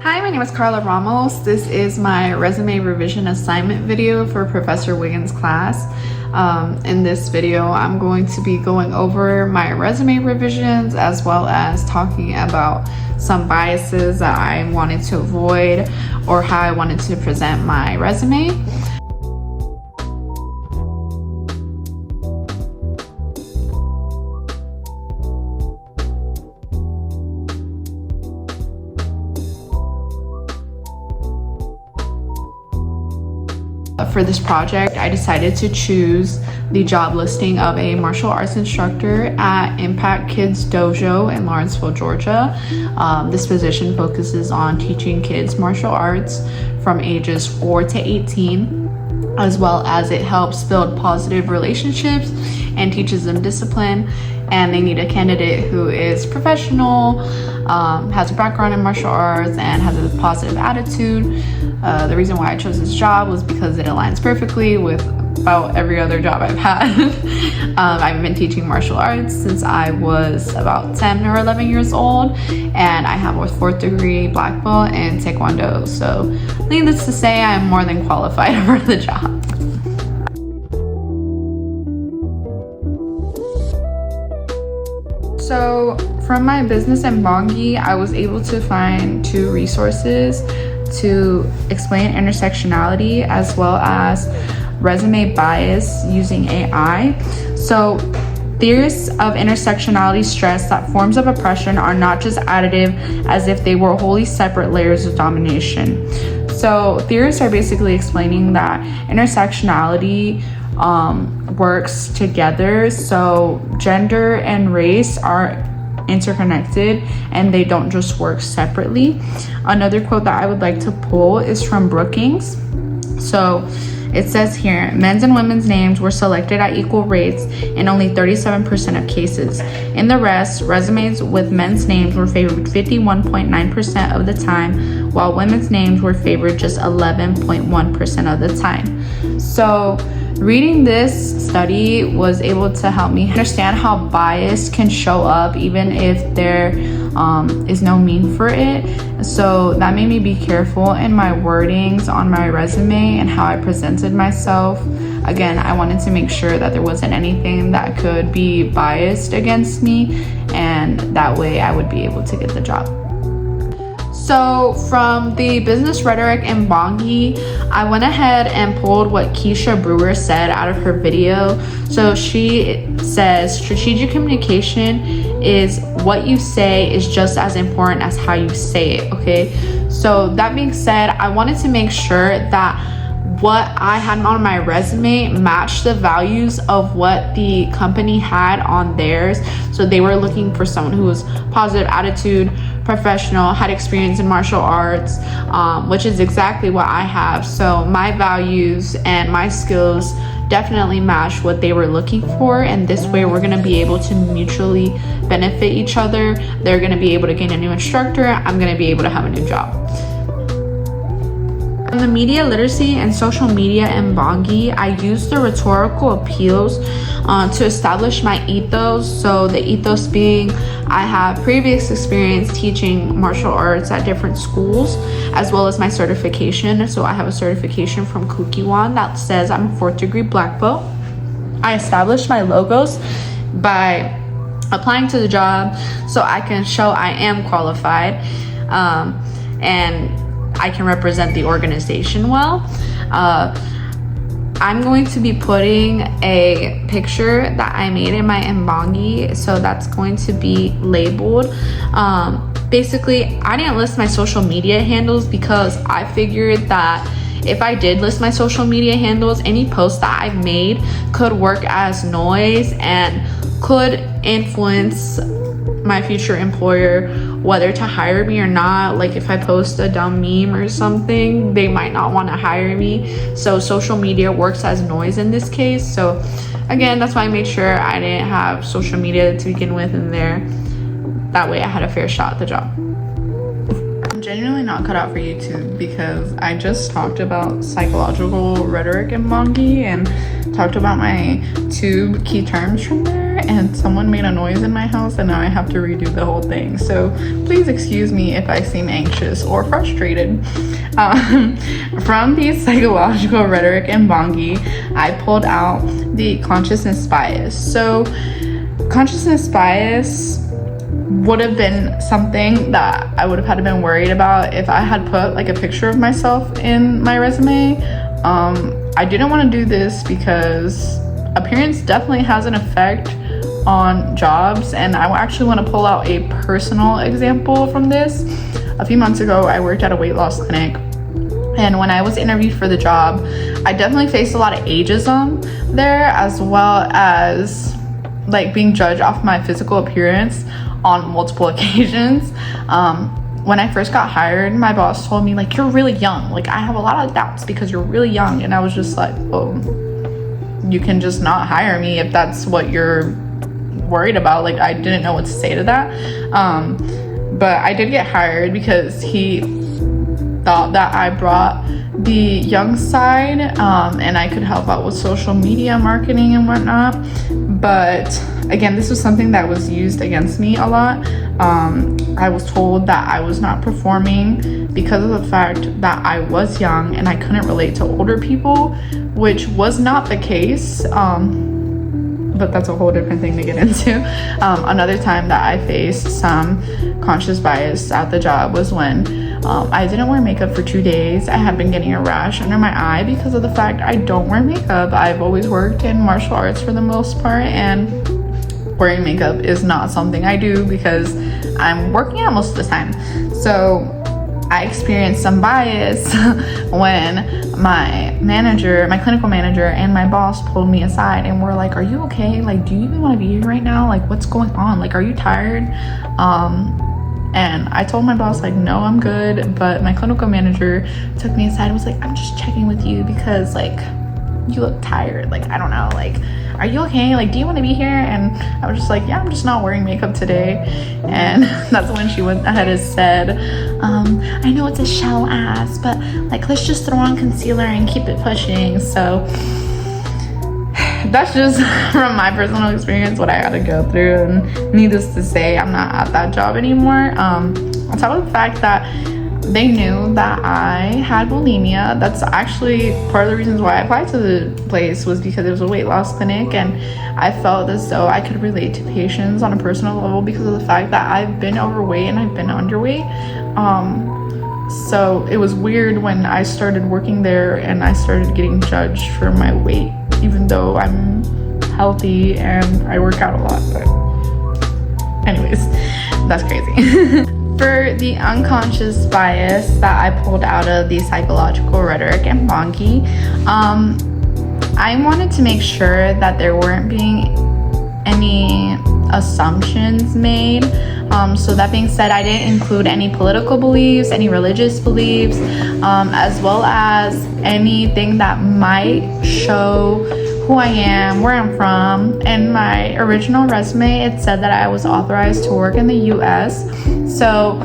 Hi, my name is Carla Ramos. This is my resume revision assignment video for Professor Wiggins' class. In this video, I'm going to be going over my resume revisions as well as talking about some biases that I wanted to avoid or how I wanted to present my resume. For this project, I decided to choose the job listing of a martial arts instructor at Impact Kids Dojo in Lawrenceville, Georgia. This position focuses on teaching kids martial arts from ages 4 to 18, as well as it helps build positive relationships and teaches them discipline. And they need a candidate who is professional, has a background in martial arts, and has a positive attitude. The reason why I chose this job was because it aligns perfectly with about every other job I've had. I've been teaching martial arts since I was about 10 or 11 years old, and I have a 4th degree black belt in Taekwondo. So needless to say, I'm more than qualified for the job. So from my business in Bongi, I was able to find 2 resources to explain intersectionality as well as resume bias using AI. So theorists of intersectionality stress that forms of oppression are not just additive as if they were wholly separate layers of domination. So theorists are basically explaining that intersectionality works together. So gender and race are interconnected and they don't just work separately. Another quote that I would like to pull is from Brookings. So it says here, men's and women's names were selected at equal rates in only 37% of cases. In the rest, resumes with men's names were favored 51.9% of the time, while women's names were favored just 11.1% of the time. So reading this study was able to help me understand how bias can show up even if there is no mean for it. So that made me be careful in my wordings on my resume and how I presented myself. Again, I wanted to make sure that there wasn't anything that could be biased against me, and that way I would be able to get the job. So from the business rhetoric in Bongi, I went ahead and pulled what Keisha Brewer said out of her video. So she says, strategic communication is what you say is just as important as how you say it, okay? So that being said, I wanted to make sure that what I had on my resume matched the values of what the company had on theirs. So they were looking for someone who was positive attitude, professional, had experience in martial arts, which is exactly what I have. So my values and my skills definitely match what they were looking for, and this way we're going to be able to mutually benefit each other. They're going to be able to gain a new instructor, I'm going to be able to have a new job. In the media literacy and social media in Bongi, I used the rhetorical appeals to establish my ethos. So the ethos being, I have previous experience teaching martial arts at different schools, as well as my certification. So I have a certification from Kukiwon that says I'm a 4th degree black belt. I established my logos by applying to the job so I can show I am qualified, and I can represent the organization well. I'm going to be putting a picture that I made in my Mbongi, so that's going to be labeled. Basically, I didn't list my social media handles because I figured that if I did list my social media handles, any post that I made could work as noise and could influence my future employer whether to hire me or not. Like if I post a dumb meme or something, they might not want to hire me. So social media works as noise in this case. So again, that's why I made sure I didn't have social media to begin with in there. That way I had a fair shot at the job. I'm genuinely not cut out for YouTube because I just talked about psychological rhetoric in Bongi and talked about my 2 key terms from there, and someone made a noise in my house and now I have to redo the whole thing. So please excuse me if I seem anxious or frustrated. From the psychological rhetoric in Bongi, I pulled out the consciousness bias. So consciousness bias would have been something that I would have had to been worried about if I had put like a picture of myself in my resume. I didn't want to do this because appearance definitely has an effect on jobs, and I actually want to pull out a personal example from this. A few months ago, I worked at a weight loss clinic, and when I was interviewed for the job, I definitely faced a lot of ageism there, as well as like being judged off my physical appearance on multiple occasions. When I first got hired, my boss told me like, you're really young. Like, I have a lot of doubts because you're really young. And I was just like, well, you can just not hire me if that's what you're worried about. Like, I didn't know what to say to that. But I did get hired because he thought that I brought the young side, and I could help out with social media marketing and whatnot. But again, this was something that was used against me a lot. I was told that I was not performing because of the fact that I was young and I couldn't relate to older people, which was not the case. But that's a whole different thing to get into. Another time that I faced some conscious bias at the job was when I didn't wear makeup for 2 days. I had been getting a rash under my eye because of the fact I don't wear makeup. I've always worked in martial arts for the most part, and wearing makeup is not something I do because I'm working out most of the time. So I experienced some bias when my clinical manager and my boss pulled me aside and were like, are you okay? Like, do you even want to be here right now? Like, what's going on? Like, are you tired? And I told my boss, like, no, I'm good. But my clinical manager took me aside and was like, I'm just checking with you because, like, you look tired. Like, I don't know, like, are you okay? Like, do you want to be here? And I was just like, yeah, I'm just not wearing makeup today. And that's when she went ahead and said, I know it's a shell ass, but like, let's just throw on concealer and keep it pushing. So that's just from my personal experience what I had to go through. And needless to say, I'm not at that job anymore. On top of the fact that they knew that I had bulimia. That's actually part of the reasons why I applied to the place, was because it was a weight loss clinic, and I felt as though I could relate to patients on a personal level because of the fact that I've been overweight and I've been underweight. So it was weird when I started working there and I started getting judged for my weight, even though I'm healthy and I work out a lot. But anyways, that's crazy. For the unconscious bias that I pulled out of the psychological rhetoric and Bongi, I wanted to make sure that there weren't being any assumptions made. So that being said, I didn't include any political beliefs, any religious beliefs, as well as anything that might show who I am, where I'm from. In my original resume, it said that I was authorized to work in the US. So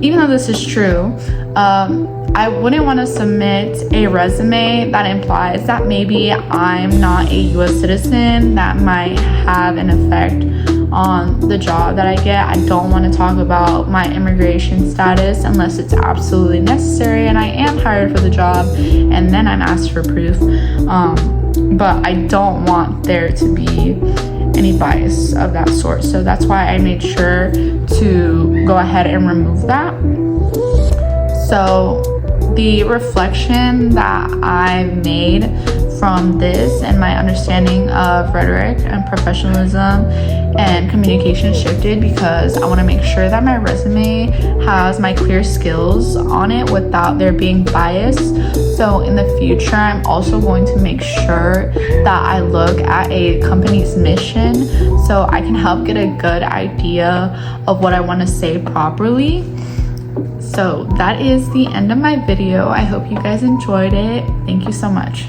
even though this is true, I wouldn't want to submit a resume that implies that maybe I'm not a US citizen. That might have an effect on the job that I get. I don't want to talk about my immigration status unless it's absolutely necessary and I am hired for the job and then I'm asked for proof. But I don't want there to be any bias of that sort. So that's why I made sure to go ahead and remove that. So the reflection that I've made from this and my understanding of rhetoric and professionalism and communication shifted because I want to make sure that my resume has my clear skills on it without there being bias. So in the future, I'm also going to make sure that I look at a company's mission so I can help get a good idea of what I want to say properly. So that is the end of my video. I hope you guys enjoyed it. Thank you so much.